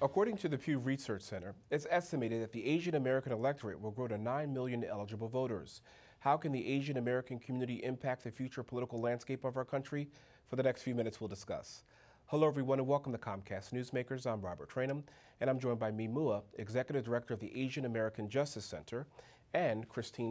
According to the Pew Research Center, it's estimated that the Asian American electorate will grow to 9 million eligible voters. How can the Asian American community impact the future political landscape of our country? For the next few minutes, we'll discuss. Hello, everyone, and welcome to Comcast Newsmakers. I'm Robert Trainum, and I'm joined by Moua, Executive Director of the Asian American Justice Center, and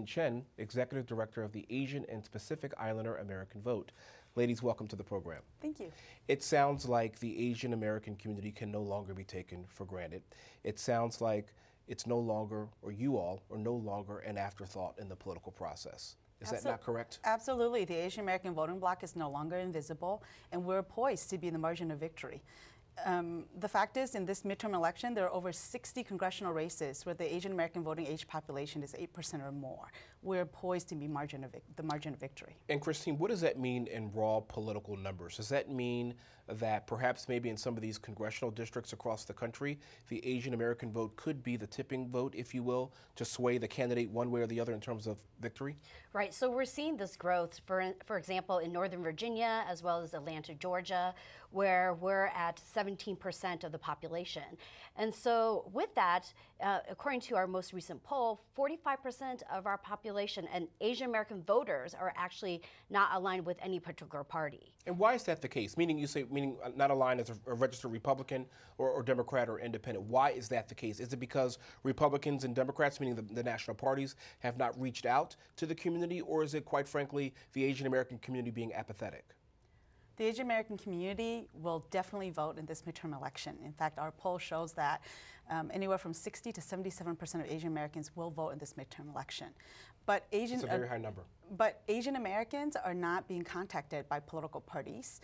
Chen, Executive Director of the Asian and Pacific Islander American Vote. Ladies, welcome to the program. Thank you. It sounds like the Asian American community can no longer be taken for granted. It sounds like it's no longer, or you all, are no longer an afterthought in the political process. Is that not correct? Absolutely. The Asian American voting bloc is no longer invisible, and we're poised to be in the margin of victory. The fact is, in this midterm election, there are over 60 congressional races where the Asian American voting age population is 8% or more. We're poised to be the margin of victory. And Christine, what does that mean in raw political numbers? Does that mean that perhaps maybe in some of these congressional districts across the country, the Asian American vote could be the tipping vote, if you will, to sway the candidate one way or the other in terms of victory? Right. So we're seeing this growth, for example, in Northern Virginia as well as Atlanta, Georgia, where we're at 17% of the population. And so with that, according to our most recent poll, 45% of our population and Asian American voters are actually not aligned with any particular party. And why is that the case? Meaning not aligned as a registered Republican or Democrat or independent. Why is that the case? Is it because Republicans and Democrats, meaning the national parties, have not reached out to the community, or is it, quite frankly, the Asian American community being apathetic? The Asian American community will definitely vote in this midterm election. In fact, our poll shows that anywhere from 60 to 77% of Asian Americans will vote in this midterm election. But It's a very high number. But Asian Americans are not being contacted by political parties.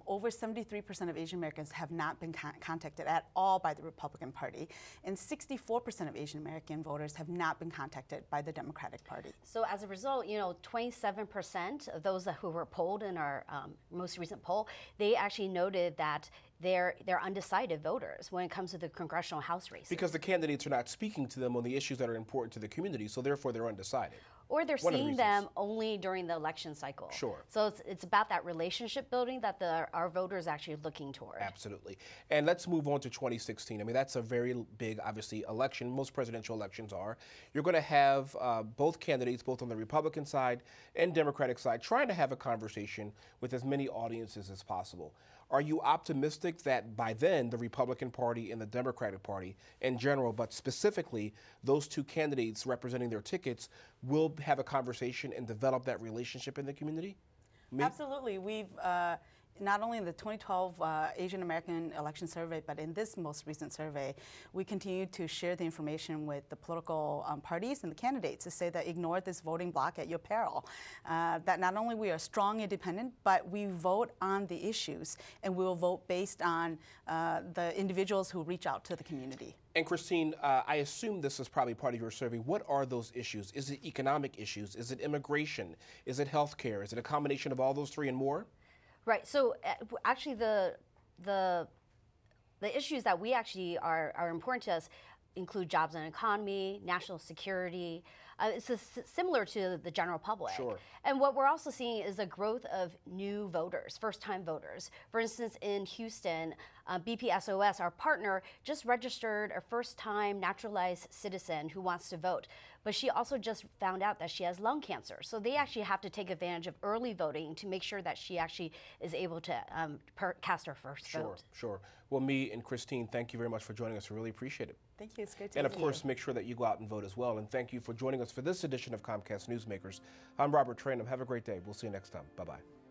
Over 73% of Asian Americans have not been contacted at all by the Republican Party, and 64% of Asian American voters have not been contacted by the Democratic Party. So as a result, 27% of those who were polled in our most recent poll, they actually noted that they're undecided voters when it comes to the congressional House races. Because the candidates are not speaking to them on the issues that are important to the community, so therefore they're undecided. Or they're seeing them only during the election cycle. Sure. So it's about that relationship building that our voters are actually looking toward. Absolutely. And let's move on to 2016. I mean, that's a very big, obviously, election. Most presidential elections are. You're going to have both candidates, both on the Republican side and Democratic side, trying to have a conversation with as many audiences as possible. Are you optimistic that by then the Republican Party and the Democratic Party in general, but specifically those two candidates representing their tickets, will have a conversation and develop that relationship in the community? Absolutely. We've not only in the 2012 Asian American election survey, but in this most recent survey, we continue to share the information with the political parties and the candidates to say that ignore this voting bloc at your peril. That not only we are strong independent, but we vote on the issues, and we will vote based on the individuals who reach out to the community. And Christine, I assume this is probably part of your survey. What are those issues? Is it economic issues? Is it immigration? Is it health care? Is it a combination of all those three and more? Right. So actually, the issues that we actually are important to us include jobs and economy, national security. It's similar to the general public. Sure. And what we're also seeing is a growth of new voters, first-time voters. For instance, in Houston, BPSOS, our partner, just registered a first-time naturalized citizen who wants to vote. But she also just found out that she has lung cancer. So they actually have to take advantage of early voting to make sure that she actually is able to cast her first vote. Sure. Well, me and Christine, thank you very much for joining us. We really appreciate it. Thank you. It's great to And of course, make sure that you go out and vote as well. And thank you for joining us for this edition of Comcast Newsmakers. I'm Robert Trainum. Have a great day. We'll see you next time. Bye-bye.